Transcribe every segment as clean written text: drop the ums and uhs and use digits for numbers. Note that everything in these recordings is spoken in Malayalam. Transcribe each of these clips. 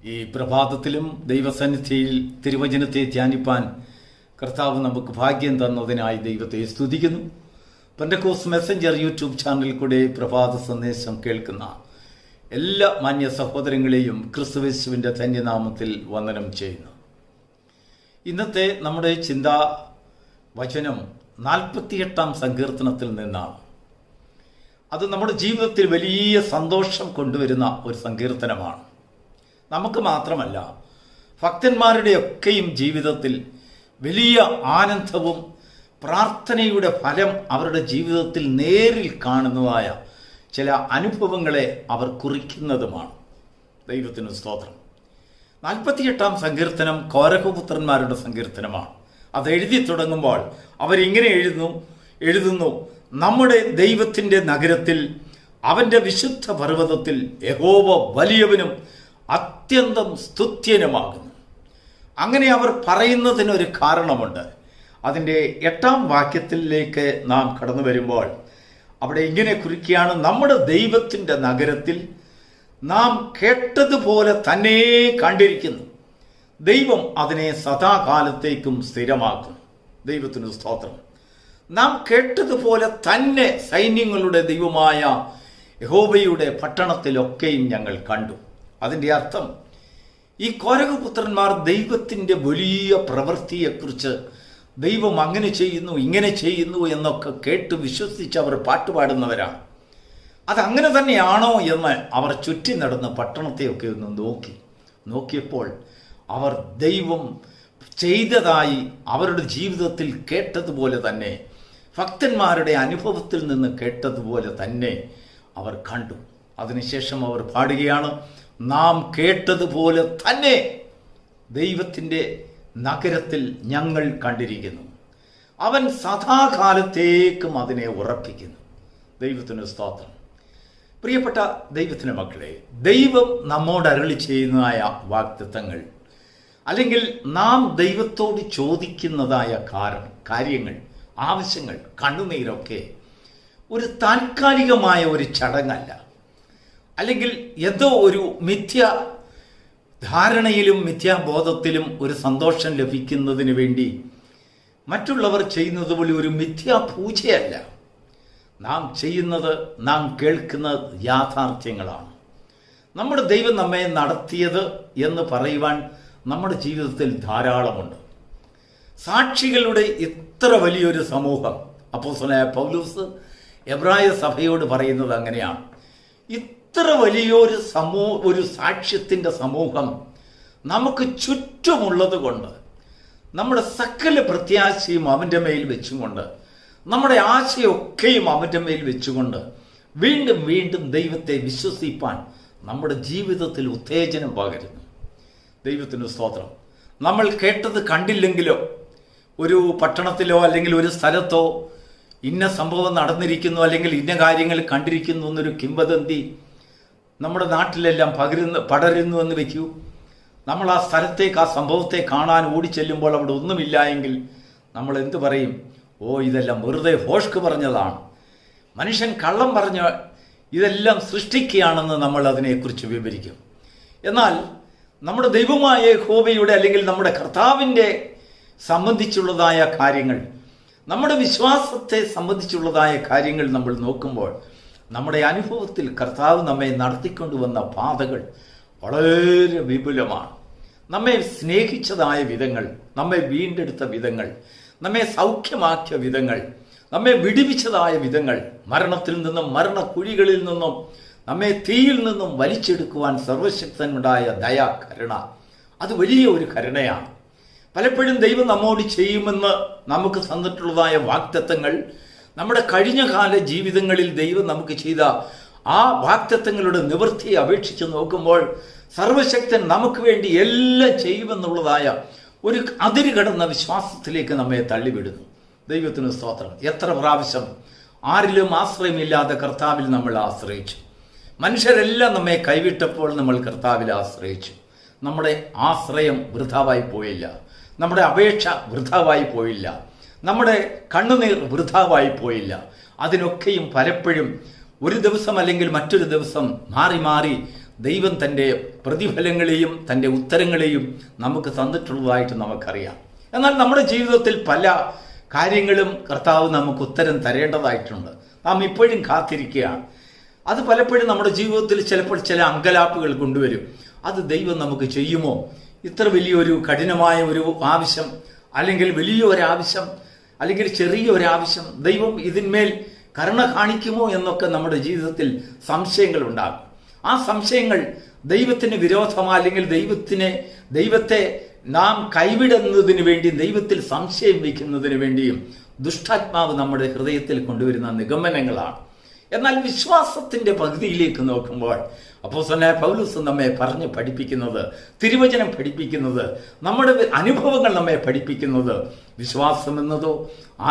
ഈ പ്രഭാതത്തിലും ദൈവസന്നിധിയിൽ തിരുവചനത്തെ ധ്യാനിപ്പാൻ കർത്താവ് നമുക്ക് ഭാഗ്യം തന്നതിനായി ദൈവത്തെ സ്തുതിക്കുന്നു. പെന്തക്കോസ്റ്റ് മെസ്സഞ്ചർ യൂട്യൂബ് ചാനലിൽ കൂടെ പ്രഭാത സന്ദേശം കേൾക്കുന്ന എല്ലാ മാന്യ സഹോദരങ്ങളെയും ക്രിസ്തുയേശുവിൻ്റെ ധന്യനാമത്തിൽ വന്ദനം ചെയ്യുന്നു. ഇന്നത്തെ നമ്മുടെ ചിന്താ വചനം 48-ാം സങ്കീർത്തനത്തിൽ നിന്നാണ്. അത് നമ്മുടെ ജീവിതത്തിൽ വലിയ സന്തോഷം കൊണ്ടുവരുന്ന ഒരു സങ്കീർത്തനമാണ്. നമുക്ക് മാത്രമല്ല, ഭക്തന്മാരുടെയൊക്കെയും ജീവിതത്തിൽ വലിയ ആനന്ദവും പ്രാർത്ഥനയുടെ ഫലം അവരുടെ ജീവിതത്തിൽ നേരിൽ കാണുന്നതായ ചില അനുഭവങ്ങളെ അവർ കുറിക്കുന്നതുമാണ്. ദൈവത്തിന് സ്തോത്രം. 48-ാം സങ്കീർത്തനം കോരഹപുത്രന്മാരുടെ സങ്കീർത്തനമാണ്. അത് എഴുതി തുടങ്ങുമ്പോൾ അവരിങ്ങനെ എഴുതുന്നു: നമ്മുടെ ദൈവത്തിൻ്റെ നഗരത്തിൽ, അവൻ്റെ വിശുദ്ധ പർവ്വതത്തിൽ യഹോവ വലിയവനും അത്യന്തം സ്തുത്യനുമാകുന്നു. അങ്ങനെ അവർ പറയുന്നതിനൊരു കാരണമുണ്ട്. അതിൻ്റെ 8-ാം വാക്യത്തിലേക്ക് നാം കടന്നു വരുമ്പോൾ അവിടെ ഇങ്ങനെ കുറിക്കുകയാണ്: നമ്മുടെ ദൈവത്തിൻ്റെ നഗരത്തിൽ നാം കേട്ടതുപോലെ തന്നെ കണ്ടിരിക്കുന്നു. ദൈവം അതിനെ സദാകാലത്തേക്കും സ്ഥിരമാക്കുന്നു. ദൈവത്തിന് സ്തോത്രം. നാം കേട്ടതുപോലെ തന്നെ സൈന്യങ്ങളുടെ ദൈവമായ യഹോവയുടെ പട്ടണത്തിലൊക്കെയും ഞങ്ങൾ കണ്ടു. അതിൻ്റെ അർത്ഥം, ഈ കോരഹപുത്രന്മാർ ദൈവത്തിൻ്റെ വലിയ പ്രവൃത്തിയെക്കുറിച്ച്, ദൈവം അങ്ങനെ ചെയ്യുന്നു ഇങ്ങനെ ചെയ്യുന്നു എന്നൊക്കെ കേട്ട് വിശ്വസിച്ച് അവർ പാട്ടുപാടുന്നവരാണ്. അതങ്ങനെ തന്നെയാണോ എന്ന് അവർ ചുറ്റി നടന്ന് പട്ടണത്തെയൊക്കെ ഒന്ന് നോക്കിയപ്പോൾ അവർ ദൈവം ചെയ്തതായി അവരുടെ ജീവിതത്തിൽ കേട്ടതുപോലെ തന്നെ, ഭക്തന്മാരുടെ അനുഭവത്തിൽ നിന്ന് കേട്ടതുപോലെ തന്നെ അവർ കണ്ടു. അതിനുശേഷം അവർ പാടുകയാണ്: നാം കേട്ടതുപോലെ തന്നെ ദൈവത്തിൻ്റെ നഗരത്തിൽ ഞങ്ങൾ കണ്ടിരിക്കുന്നു. അവൻ സദാകാലത്തേക്കും അതിനെ ഉറപ്പിക്കുന്നു. ദൈവത്തിന് സ്തോത്രം. പ്രിയപ്പെട്ട ദൈവത്തിൻ്റെ മക്കളെ, ദൈവം നമ്മോട് അരുളി ചെയ്യുന്നതായ വാഗ്ദത്തങ്ങൾ, അല്ലെങ്കിൽ നാം ദൈവത്തോട് ചോദിക്കുന്നതായ കാര്യങ്ങൾ, ആവശ്യങ്ങൾ, കണ്ണുനീരൊക്കെ ഒരു താൽക്കാലികമായ ഒരു ചടങ്ങല്ല, അല്ലെങ്കിൽ ഏതോ ഒരു ധാരണയിലും മിഥ്യാബോധത്തിലും ഒരു സന്തോഷം ലഭിക്കുന്നതിന് വേണ്ടി മറ്റുള്ളവർ ചെയ്യുന്നത് പോലെ ഒരു മിഥ്യാപൂജയല്ല. നാം ചെയ്യുന്നത്, നാം കേൾക്കുന്നത് യാഥാർത്ഥ്യങ്ങളാണ്. നമ്മുടെ ദൈവം നമ്മെ നടത്തിയത് എന്ന് പറയുവാൻ നമ്മുടെ ജീവിതത്തിൽ ധാരാളമുണ്ട്. സാക്ഷികളുടെ ഇത്ര വലിയൊരു സമൂഹം, അപ്പോസ്തലനായ പൗലോസ് എബ്രായ സഭയോട് പറയുന്നത് അങ്ങനെയാണ്: ഇത്ര വലിയൊരു ഒരു സാക്ഷ്യത്തിൻ്റെ സമൂഹം നമുക്ക് ചുറ്റുമുള്ളത് കൊണ്ട്, നമ്മുടെ സകല പ്രത്യാശയും അവൻ്റെ മേൽ വെച്ചുകൊണ്ട്, നമ്മുടെ ആശയൊക്കെയും അവൻ്റെ മേൽ വെച്ചുകൊണ്ട് വീണ്ടും വീണ്ടും ദൈവത്തെ വിശ്വസിപ്പാൻ നമ്മുടെ ജീവിതത്തിൽ ഉത്തേജനം പകരുന്നു. ദൈവത്തിന് സ്തോത്രം. നമ്മൾ കേട്ടത് കണ്ടില്ലെങ്കിലോ, ഒരു പട്ടണത്തിലോ അല്ലെങ്കിൽ ഒരു സ്ഥലത്തോ ഇന്ന സംഭവം നടന്നിരിക്കുന്നു, അല്ലെങ്കിൽ ഇന്ന കാര്യങ്ങൾ കണ്ടിരിക്കുന്നു എന്നൊരു കിംവദന്തി നമ്മുടെ നാട്ടിലെല്ലാം പടരുന്നു എന്ന് വെക്കൂ. നമ്മൾ ആ സ്ഥലത്തേക്ക്, ആ സംഭവത്തെ കാണാൻ ഓടിച്ചെല്ലുമ്പോൾ അവിടെ ഒന്നുമില്ല എങ്കിൽ നമ്മൾ എന്ത് പറയും? ഇതെല്ലാം വെറുതെ ഹോഷ്ക്ക് പറഞ്ഞതാണ്, മനുഷ്യൻ കള്ളം പറഞ്ഞ് ഇതെല്ലാം സൃഷ്ടിക്കുകയാണെന്ന് നമ്മൾ അതിനെക്കുറിച്ച് വിവരിക്കും. എന്നാൽ നമ്മുടെ ദൈവമായ യഹോവയുടെ, അല്ലെങ്കിൽ നമ്മുടെ കർത്താവിൻ്റെ സംബന്ധിച്ചുള്ളതായ കാര്യങ്ങൾ, നമ്മുടെ വിശ്വാസത്തെ സംബന്ധിച്ചുള്ളതായ കാര്യങ്ങൾ നമ്മൾ നോക്കുമ്പോൾ, നമ്മുടെ അനുഭവത്തിൽ കർത്താവ് നമ്മെ നടത്തിക്കൊണ്ടുവന്ന പാതകൾ വളരെ വിപുലമാണ്. നമ്മെ സ്നേഹിച്ചതായ വിധങ്ങൾ, നമ്മെ വീണ്ടെടുത്ത വിധങ്ങൾ, നമ്മെ സൗഖ്യമാക്കിയ വിധങ്ങൾ, നമ്മെ വിടുവിച്ചതായ വിധങ്ങൾ, മരണത്തിൽ നിന്നും, മരണക്കുഴികളിൽ നിന്നും, നമ്മെ തീയിൽ നിന്നും വലിച്ചെടുക്കുവാൻ സർവശക്തനുണ്ടായ ദയാ, കരുണ, അത് വലിയ ഒരു കരുണയാണ്. പലപ്പോഴും ദൈവം നമ്മോട് ചെയ്യുമെന്ന് നമുക്ക് തന്നിട്ടുള്ളതായ വാഗ്ദത്തങ്ങൾ, നമ്മുടെ കഴിഞ്ഞ കാല ജീവിതങ്ങളിൽ ദൈവം നമുക്ക് ചെയ്ത ആ വാഗ്ദത്തങ്ങളുടെ നിവൃത്തിയെ അപേക്ഷിച്ച് നോക്കുമ്പോൾ, സർവശക്തൻ നമുക്ക് വേണ്ടി എല്ലാം ചെയ്യുമെന്നുള്ളതായ ഒരു അതിര് കടന്ന വിശ്വാസത്തിലേക്ക് നമ്മെ തള്ളിവിടുന്നു. ദൈവത്തിന് സ്തോത്രം. എത്ര പ്രാവശ്യം ആരിലും ആശ്രയമില്ലാതെ കർത്താവിൽ നമ്മൾ ആശ്രയിച്ചു. മനുഷ്യരെല്ലാം നമ്മെ കൈവിട്ടപ്പോൾ നമ്മൾ കർത്താവിൽ ആശ്രയിച്ചു. നമ്മുടെ ആശ്രയം വൃഥാവായി പോയില്ല, നമ്മുടെ അപേക്ഷ വൃഥാവായി പോയില്ല, നമ്മുടെ കണ്ണുനീർ വൃഥാവായി പോയില്ല. അതിനൊക്കെയും പലപ്പോഴും ഒരു ദിവസം അല്ലെങ്കിൽ മറ്റൊരു ദിവസം മാറി മാറി ദൈവം തൻ്റെ പ്രതിഫലങ്ങളെയും തൻ്റെ ഉത്തരങ്ങളെയും നമുക്ക് തന്നിട്ടുള്ളതായിട്ട് നമുക്കറിയാം. എന്നാൽ നമ്മുടെ ജീവിതത്തിൽ പല കാര്യങ്ങളും കർത്താവ് നമുക്ക് ഉത്തരം തരേണ്ടതായിട്ടുണ്ട്. നാം ഇപ്പോഴും കാത്തിരിക്കുകയാണ്. അത് പലപ്പോഴും നമ്മുടെ ജീവിതത്തിൽ ചിലപ്പോൾ ചില അങ്കലാപ്പുകൾ കൊണ്ടുവരും. അത് ദൈവം നമുക്ക് ചെയ്യുമോ? ഇത്ര വലിയൊരു കഠിനമായ ഒരു ആവശ്യം, അല്ലെങ്കിൽ വലിയൊരാവശ്യം, അല്ലെങ്കിൽ ചെറിയൊരാവശ്യം, ദൈവം ഇതിന്മേൽ കരുണ കാണിക്കുമോ എന്നൊക്കെ നമ്മുടെ ജീവിതത്തിൽ സംശയങ്ങൾ ഉണ്ടാകും. ആ സംശയങ്ങൾ ദൈവത്തിന് വിരോധമോ അല്ലെങ്കിൽ ദൈവത്തെ നാം കൈവിടുന്നതിന് വേണ്ടി, ദൈവത്തിൽ സംശയം വയ്ക്കുന്നതിന് വേണ്ടിയും ദുഷ്ടാത്മാവ് നമ്മുടെ ഹൃദയത്തിൽ കൊണ്ടുവരുന്ന നിഗമനങ്ങളാണ്. എന്നാൽ വിശ്വാസത്തിന്റെ പകുതിയിലേക്ക് നോക്കുമ്പോൾ അപ്പോസ്തലനായ പൗലോസ് നമ്മെ പറഞ്ഞ് പഠിപ്പിക്കുന്നത്, തിരുവചനം പഠിപ്പിക്കുന്നത്, നമ്മുടെ അനുഭവങ്ങൾ നമ്മെ പഠിപ്പിക്കുന്നത്, വിശ്വാസം എന്നതോ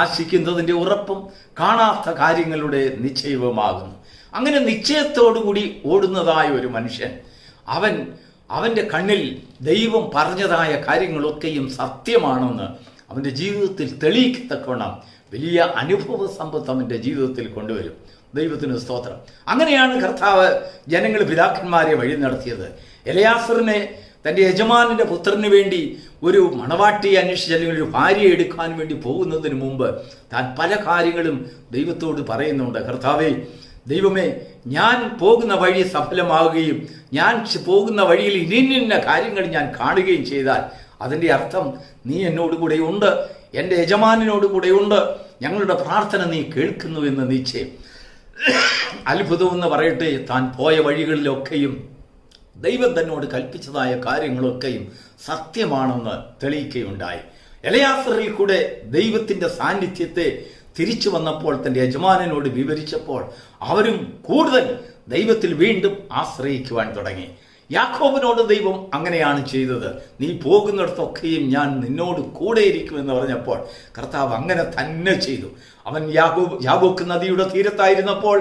ആശിക്കുന്നതിൻ്റെ ഉറപ്പും കാണാത്ത കാര്യങ്ങളുടെ നിശ്ചയവുമാകുന്നു. അങ്ങനെ നിശ്ചയത്തോടുകൂടി ഓടുന്നതായ ഒരു മനുഷ്യൻ, അവൻ്റെ കണ്ണിൽ ദൈവം പറഞ്ഞതായ കാര്യങ്ങളൊക്കെയും സത്യമാണെന്ന് അവൻ്റെ ജീവിതത്തിൽ തെളിയിക്കത്തക്കവണ്ണം വലിയ അനുഭവ സമ്പത്ത് അവൻ്റെ ജീവിതത്തിൽ കൊണ്ടുവരും. ദൈവത്തിന് സ്തോത്രം. അങ്ങനെയാണ് കർത്താവ് ജനങ്ങൾ പിതാക്കന്മാരെ വഴി നടത്തിയത്. എലയാസറിനെ തൻ്റെ യജമാനന്റെ പുത്രന് വേണ്ടി ഒരു മണവാട്ടിയെ അന്വേഷിച്ച് അല്ലെങ്കിൽ ഒരു ഭാര്യയെ എടുക്കാൻ വേണ്ടി പോകുന്നതിന് മുമ്പ് താൻ പല കാര്യങ്ങളും ദൈവത്തോട് പറയുന്നുണ്ട്. കർത്താവേ, ദൈവമേ, ഞാൻ പോകുന്ന വഴി സഫലമാവുകയും ഞാൻ പോകുന്ന വഴിയിൽ ഇന്ന കാര്യങ്ങൾ ഞാൻ കാണുകയും ചെയ്താൽ അതിൻ്റെ അർത്ഥം നീ എന്നോട് കൂടെയുണ്ട്, എൻ്റെ യജമാനനോട് കൂടെയുണ്ട്, ഞങ്ങളുടെ പ്രാർത്ഥന നീ കേൾക്കുന്നു എന്ന് നിശ്ചയം. അത്ഭുതമെന്ന് പറയട്ടെ, താൻ പോയ വഴികളിലൊക്കെയും ദൈവം തന്നോട് കൽപ്പിച്ചതായ കാര്യങ്ങളൊക്കെയും സത്യമാണെന്ന് തെളിയിക്കുകയുണ്ടായി. എലയാസറിൽ കൂടെ ദൈവത്തിൻ്റെ സാന്നിധ്യത്തെ തിരിച്ചു വന്നപ്പോൾ തൻ്റെ യജമാനനോട് വിവരിച്ചപ്പോൾ അവരും കൂടുതൽ ദൈവത്തിൽ വീണ്ടും ആശ്രയിക്കുവാൻ തുടങ്ങി. യാക്കോബിനോട് ദൈവം അങ്ങനെയാണ് ചെയ്തത്. നീ പോകുന്നിടത്തൊക്കെയും ഞാൻ നിന്നോട് കൂടെ ഇരിക്കുമെന്ന് പറഞ്ഞപ്പോൾ കർത്താവ് അങ്ങനെ തന്നെ ചെയ്തു. അവൻ യാബോക്ക് നദിയുടെ തീരത്തായിരുന്നപ്പോൾ,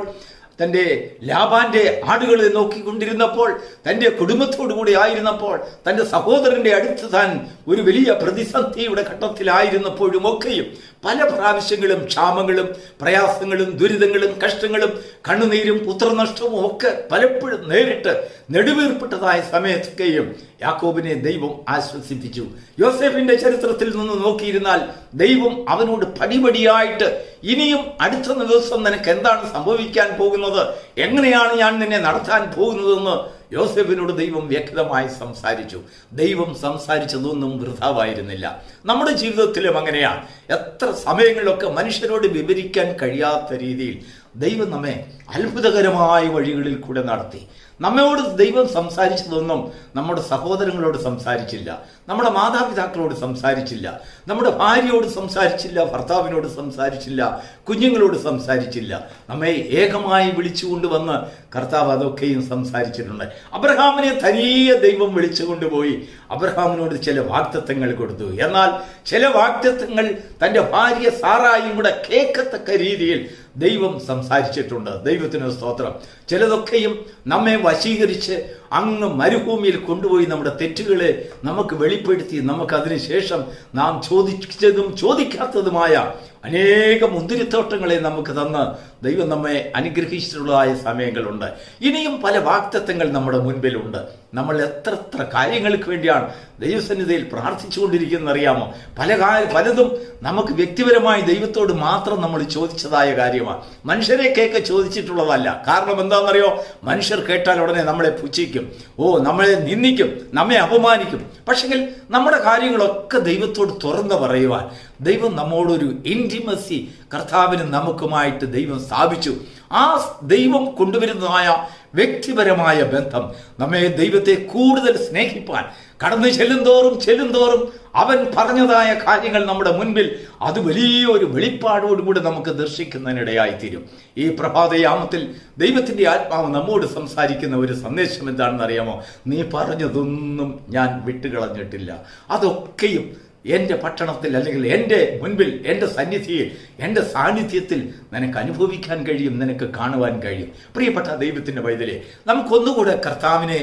തൻ്റെ ലാബാന്റെ ആടുകളെ നോക്കിക്കൊണ്ടിരുന്നപ്പോൾ, തൻ്റെ കുടുംബത്തോടുകൂടി ആയിരുന്നപ്പോൾ, തൻ്റെ സഹോദരൻ്റെ അടുത്ത് താൻ ഒരു വലിയ പ്രതിസന്ധിയുടെ ഘട്ടത്തിലായിരുന്നപ്പോഴുമൊക്കെയും പല പ്രാവശ്യങ്ങളും ക്ഷാമങ്ങളും പ്രയാസങ്ങളും ദുരിതങ്ങളും കഷ്ടങ്ങളും കണ്ണുനീരും പുത്രനഷ്ടവും ഒക്കെ പലപ്പോഴും നേരിട്ട് നെടുവീർപ്പെട്ടതായ സമയത്തൊക്കെയും യാക്കോബിനെ ദൈവം ആശ്വസിപ്പിച്ചു. യോസേഫിന്റെ ചരിത്രത്തിൽ നിന്ന് നോക്കിയിരുന്നാൽ ദൈവം അവനോട് പടിപടിയായിട്ട് ഇനിയും അടുത്ത ദിവസം നിനക്ക് എന്താണ് സംഭവിക്കാൻ പോകുന്നത്, എങ്ങനെയാണ് ഞാൻ നിന്നെ നടത്താൻ പോകുന്നതെന്ന് യോസേഫിനോട് ദൈവം വ്യക്തമായി സംസാരിച്ചു. ദൈവം സംസാരിച്ചതൊന്നും വൃഥാവായിരുന്നില്ല. നമ്മുടെ ജീവിതത്തിലും അങ്ങനെയാണ്. എത്ര സമയങ്ങളിലൊക്കെ മനുഷ്യരോട് വിവരിക്കാൻ കഴിയാത്ത രീതിയിൽ ദൈവം നമ്മെ അത്ഭുതകരമായ വഴികളിൽ കൂടെ നടത്തി. നമ്മോട് ദൈവം സംസാരിച്ചതൊന്നും നമ്മുടെ സഹോദരങ്ങളോട് സംസാരിച്ചില്ല, നമ്മുടെ മാതാപിതാക്കളോട് സംസാരിച്ചില്ല, നമ്മുടെ ഭാര്യയോട് സംസാരിച്ചില്ല, ഭർത്താവിനോട് സംസാരിച്ചില്ല, കുഞ്ഞുങ്ങളോട് സംസാരിച്ചില്ല. നമ്മെ ഏകമായി വിളിച്ചുകൊണ്ടുവന്ന് കർത്താവ് അതൊക്കെയും സംസാരിച്ചിട്ടുണ്ട്. അബ്രഹാമിനെ തനിയെ ദൈവം വിളിച്ചുകൊണ്ടുപോയി അബ്രഹാമിനോട് ചില വാഗ്ദത്തങ്ങൾ കൊടുത്തു. എന്നാൽ ചില വാഗ്ദത്തങ്ങൾ തൻ്റെ ഭാര്യ സാറായും കൂടെ കേൾക്കത്തക്ക രീതിയിൽ ദൈവം സംസാരിച്ചിട്ടുണ്ട്. ദൈവത്തിന് സ്തോത്രം. ചിലതൊക്കെയും നമ്മെ വശീകരിച്ച് അങ്ങ് മരുഭൂമിയിൽ കൊണ്ടുപോയി നമ്മുടെ തെറ്റുകളെ നമുക്ക് വെളിപ്പെടുത്തി നമുക്കതിന് ശേഷം നാം ചോദിച്ചതും ചോദിക്കാത്തതുമായ അനേക മുന്തിരിത്തോട്ടങ്ങളെ നമുക്ക് തന്ന് ദൈവം നമ്മെ അനുഗ്രഹിച്ചിട്ടുള്ളതായ സമയങ്ങളുണ്ട്. ഇനിയും പല വാഗ്ദത്തങ്ങൾ നമ്മുടെ മുൻപിലുണ്ട്. നമ്മൾ എത്ര കാര്യങ്ങൾക്ക് വേണ്ടിയാണ് ദൈവസന്നിധിയിൽ പ്രാർത്ഥിച്ചുകൊണ്ടിരിക്കുന്നത് അറിയാമോ? പലതും നമുക്ക് വ്യക്തിപരമായി ദൈവത്തോട് മാത്രം നമ്മൾ ചോദിച്ചതായ കാര്യമാണ്. മനുഷ്യരെ കേൾക്കെ ചോദിച്ചിട്ടുള്ളതല്ല. കാരണം എന്താണെന്നറിയോ? മനുഷ്യർ കേട്ടാൽ ഉടനെ നമ്മളെ പുച്ഛിക്കും, നമ്മളെ നിന്ദിക്കും, നമ്മെ അപമാനിക്കും. പക്ഷെങ്കിൽ നമ്മുടെ കാര്യങ്ങളൊക്കെ ദൈവത്തോട് തുറന്നു പറയുവാൻ ദൈവം നമ്മോടൊരു ഇൻറ്റിമസി കർത്താവിന് നമുക്കുമായിട്ട് ദൈവം സ്ഥാപിച്ചു. ആ ദൈവം കൊണ്ടുവരുന്നതായ വ്യക്തിപരമായ ബന്ധം നമ്മെ ദൈവത്തെ കൂടുതൽ സ്നേഹിപ്പാൻ കടന്നു ചെല്ലുന്തോറും അവൻ പറഞ്ഞതായ കാര്യങ്ങൾ നമ്മുടെ മുൻപിൽ അത് വലിയൊരു വെളിപ്പാടോടുകൂടി നമുക്ക് ദർശിക്കുന്നതിനിടയായിത്തീരും. ഈ പ്രഭാതയാമത്തിൽ ദൈവത്തിൻ്റെ ആത്മാവ് നമ്മോട് സംസാരിക്കുന്ന ഒരു സന്ദേശം എന്താണെന്ന് അറിയാമോ? നീ പറഞ്ഞതൊന്നും ഞാൻ വിട്ടുകളഞ്ഞിട്ടില്ല. അതൊക്കെയും എൻ്റെ പട്ടണത്തിൽ അല്ലെങ്കിൽ എൻ്റെ മുൻപിൽ, എൻ്റെ സന്നിധിയിൽ, എൻ്റെ സാന്നിധ്യത്തിൽ നിനക്ക് അനുഭവിക്കാൻ കഴിയും, നിനക്ക് കാണുവാൻ കഴിയും. പ്രിയപ്പെട്ട ദൈവത്തിൻ്റെ പൈതലേ, നമുക്കൊന്നുകൂടെ കർത്താവിനെ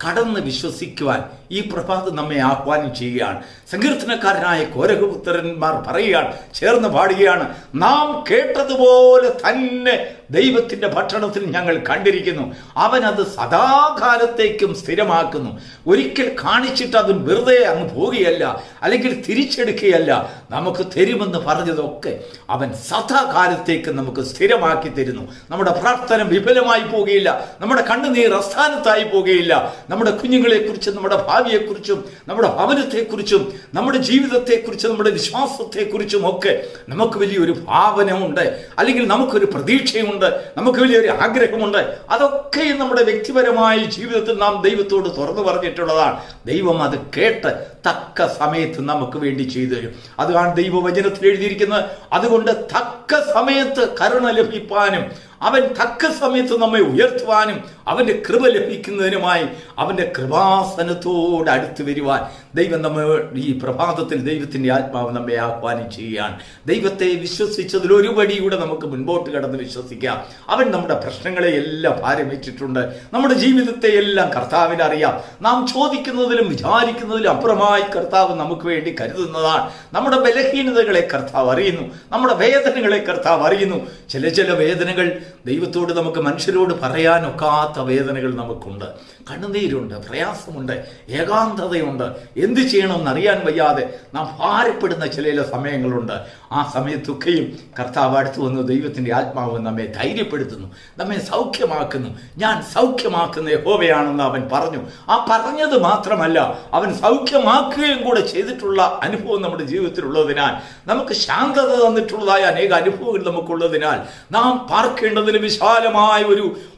കടന്ന് വിശ്വസിക്കുവാൻ ഈ പ്രഭാതം നമ്മെ ആഹ്വാനം ചെയ്യുകയാണ്. സങ്കീർത്തനക്കാരനായ കോരഹപുത്രന്മാർ പറയുകയാണ്, ചേർന്ന് പാടുകയാണ്, നാം കേട്ടതുപോലെ തന്നെ ദൈവത്തിൻ്റെ ഭക്ഷണത്തിൽ ഞങ്ങൾ കണ്ടിരിക്കുന്നു. അവനത് സദാകാലത്തേക്കും സ്ഥിരമാക്കുന്നു. ഒരിക്കൽ കാണിച്ചിട്ട് അത് വെറുതെ അങ്ങ് പോവുകയല്ല, അല്ലെങ്കിൽ തിരിച്ചെടുക്കുകയല്ല. നമുക്ക് തരുമെന്ന് പറഞ്ഞതൊക്കെ അവൻ സദാകാലത്തേക്ക് നമുക്ക് സ്ഥിരമാക്കി തരുന്നു. നമ്മുടെ പ്രാർത്ഥന വിഫലമായി പോകുകയില്ല, നമ്മുടെ കണ്ണുനീർ അസ്ഥാനത്തായി പോകുകയില്ല. നമ്മുടെ കുഞ്ഞുങ്ങളെക്കുറിച്ചും നമ്മുടെ ഭാവിയെക്കുറിച്ചും നമ്മുടെ ഭവനത്തെക്കുറിച്ചും നമ്മുടെ ജീവിതത്തെക്കുറിച്ചും നമ്മുടെ വിശ്വാസത്തെക്കുറിച്ചും ഒക്കെ നമുക്ക് വലിയൊരു ഭാവനമുണ്ട്, അല്ലെങ്കിൽ നമുക്കൊരു പ്രതീക്ഷയുണ്ട്, നമുക്ക് വലിയൊരു ആഗ്രഹമുണ്ട്. അതൊക്കെയും നമ്മുടെ വ്യക്തിപരമായ ജീവിതത്തിൽ നാം ദൈവത്തോട് തുറന്നു പറഞ്ഞിട്ടുള്ളതാണ്. ദൈവം അത് കേട്ട് തക്ക സമയത്ത് നമുക്ക് വേണ്ടി ചെയ്തു തരും. അതാണ് ദൈവവചനത്തിൽ എഴുതിയിരിക്കുന്നത്. അതുകൊണ്ട് തക്ക സമയത്ത് കരുണ ലഭിപ്പാനും അവൻ തക്ക സമയത്ത് നമ്മെ ഉയർത്തുവാനും അവൻ്റെ കൃപ ലഭിക്കുന്നതിനുമായി അവൻ്റെ കൃപാസനത്തോട് അടുത്ത് വരുവാൻ ദൈവം നമ്മെ ഈ പ്രഭാതത്തിൽ ദൈവത്തിൻ്റെ ആത്മാവ് നമ്മെ ആഹ്വാനം ചെയ്യുകയാണ്. ദൈവത്തെ വിശ്വസിച്ചതിൽ ഒരു പടിയൂടെ നമുക്ക് മുൻപോട്ട് കടന്ന് വിശ്വസിക്കാം. അവൻ നമ്മുടെ പ്രശ്നങ്ങളെ എല്ലാം ഭാരം വെച്ചിട്ടുണ്ട്. നമ്മുടെ ജീവിതത്തെ എല്ലാം കർത്താവിന് അറിയാം. നാം ചോദിക്കുന്നതിലും വിചാരിക്കുന്നതിലും അപ്പുറമായി കർത്താവ് നമുക്ക് വേണ്ടി കരുതുന്നതാണ്. നമ്മുടെ ബലഹീനതകളെ കർത്താവ് അറിയുന്നു, നമ്മുടെ വേദനകളെ കർത്താവ് അറിയുന്നു. ചില വേദനകൾ ദൈവത്തോട് നമുക്ക് മനുഷ്യരോട് പറയാനൊക്കാത്ത വേദനകൾ നമുക്കുണ്ട്. കണ്ണുനീരുണ്ട്, പ്രയാസമുണ്ട്, ഏകാന്തതയുണ്ട്. എന്ത് ചെയ്യണമെന്ന് അറിയാൻ വയ്യാതെ നാം ഭാരപ്പെടുന്ന ചില സമയങ്ങളുണ്ട്. ആ സമയത്തൊക്കെയും കർത്താവ് അടുത്ത് വന്ന് ദൈവത്തിൻ്റെ ആത്മാവ് നമ്മെ ധൈര്യപ്പെടുത്തുന്നു, നമ്മെ സൗഖ്യമാക്കുന്നു. ഞാൻ സൗഖ്യമാക്കുന്ന യഹോവയാണെന്ന് അവൻ പറഞ്ഞു. ആ പറഞ്ഞത് മാത്രമല്ല, അവൻ സൗഖ്യമാക്കുകയും കൂടെ ചെയ്തിട്ടുള്ള അനുഭവം നമ്മുടെ ജീവിതത്തിലുള്ളതിനാൽ, നമുക്ക് ശാന്തത തന്നിട്ടുള്ളതായ അനേക അനുഭവങ്ങൾ നമുക്കുള്ളതിനാൽ, നാം പാർക്കേണ്ടതിന് വിശാലമായ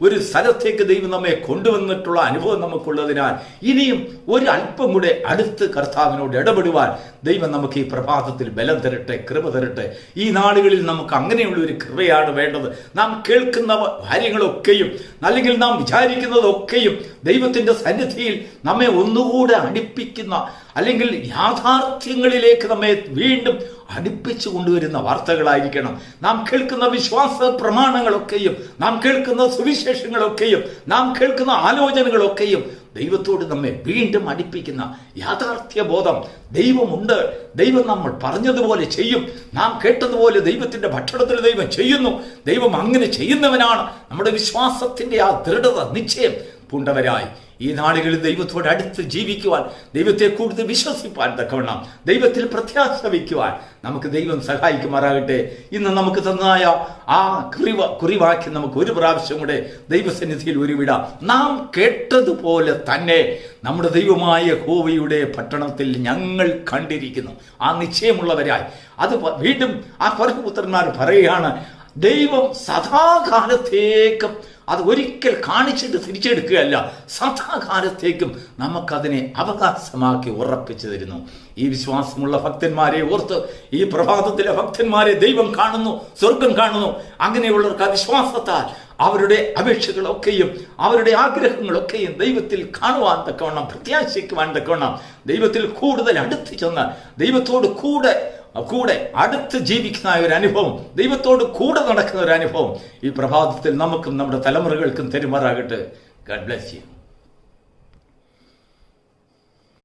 ഒരു സ്ഥലത്തേക്ക് ദൈവം നമ്മെ കൊണ്ടുവന്നിട്ടുള്ള അനുഭവം നമുക്കുള്ളതിനാൽ, ഇനിയും ഒരു അല്പം കൂടെ അടുത്ത് കർത്താവിനോട് ഇടപെടുവാൻ ദൈവം നമുക്ക് ഈ പ്രഭാതത്തിൽ ബലം തരട്ടെ, കൃപ തരട്ടെ. ഈ നാളുകളിൽ നമുക്ക് അങ്ങനെയുള്ള ഒരു കൃപയാണ് വേണ്ടത്. നാം കേൾക്കുന്ന കാര്യങ്ങളൊക്കെയും അല്ലെങ്കിൽ നാം വിചാരിക്കുന്നതൊക്കെയും ദൈവത്തിൻ്റെ സന്നിധിയിൽ നമ്മെ ഒന്നുകൂടെ അടുപ്പിക്കുന്ന, അല്ലെങ്കിൽ യാഥാർത്ഥ്യങ്ങളിലേക്ക് നമ്മെ വീണ്ടും അടുപ്പിച്ചു കൊണ്ടുവരുന്ന വാർത്തകളായിരിക്കണം. നാം കേൾക്കുന്ന വിശ്വാസ പ്രമാണങ്ങളൊക്കെയും, നാം കേൾക്കുന്ന സുവിശേഷങ്ങളൊക്കെയും, നാം കേൾക്കുന്ന ആലോചനകളൊക്കെയും ദൈവത്തോട് നമ്മെ വീണ്ടും അടുപ്പിക്കുന്ന യാഥാർത്ഥ്യ ബോധം. ദൈവമുണ്ട്, ദൈവം നമ്മൾ പറഞ്ഞതുപോലെ ചെയ്യും, നാം കേട്ടതുപോലെ ദൈവത്തിൻ്റെ ഭക്ഷണത്തിൽ ദൈവം ചെയ്യുന്നു, ദൈവം അങ്ങനെ ചെയ്യുന്നവനാണ്. നമ്മുടെ വിശ്വാസത്തിൻ്റെ ആ ദൃഢത, നിശ്ചയം പൂണ്ടവരായി ഈ നാളുകളിൽ ദൈവത്തോട് അടുത്ത് ജീവിക്കുവാൻ, ദൈവത്തെ കൂടുതൽ വിശ്വസിപ്പാൻ തക്കവണ്ണം, ദൈവത്തിൽ പ്രത്യാശ വയ്ക്കുവാൻ നമുക്ക് ദൈവം സഹായിക്കുമാറാകട്ടെ. ഇന്ന് നമുക്ക് തന്നതായ ആ കുറിവാക്കി നമുക്ക് ഒരു പ്രാവശ്യം കൂടെ ദൈവസന്നിധിയിൽ ഉരുവിടാം. നാം കേട്ടതുപോലെ തന്നെ നമ്മുടെ ദൈവമായ യഹോവയുടെ പട്ടണത്തിൽ ഞങ്ങൾ കണ്ടിരിക്കുന്നു. ആ നിശ്ചയമുള്ളവരായി അത് വീണ്ടും ആ പുത്രന്മാർ പറയുകയാണ്, ദൈവം സദാകാലത്തേക്കും അത് ഒരിക്കൽ കാണിച്ചിട്ട് തിരിച്ചെടുക്കുകയല്ല, സദാകാലത്തേക്കും നമുക്കതിനെ അവകാശമാക്കി ഉറപ്പിച്ചു തരുന്നു. ഈ വിശ്വാസമുള്ള ഭക്തന്മാരെ ഓർത്ത് ഈ പ്രഭാതത്തിലെ ഭക്തന്മാരെ ദൈവം കാണുന്നു, സ്വർഗം കാണുന്നു. അങ്ങനെയുള്ളവർക്ക് ആ വിശ്വാസത്താൽ അവരുടെ അപേക്ഷകളൊക്കെയും അവരുടെ ആഗ്രഹങ്ങളൊക്കെയും ദൈവത്തിൽ കാണുവാൻ തക്കവണ്ണം, പ്രത്യാശിക്കുവാൻ തക്കവണ്ണം, ദൈവത്തിൽ കൂടുതൽ അടുത്ത് ചെന്ന് ദൈവത്തോട് കൂടെ അടുത്ത് ജീവിക്കുന്ന ഒരു അനുഭവം, ദൈവത്തോട് കൂടെ നടക്കുന്ന ഒരു അനുഭവം ഈ പ്രഭാതത്തിൽ നമുക്കും നമ്മുടെ തലമുറകൾക്കും തരുമാറാകട്ടെ. God bless you.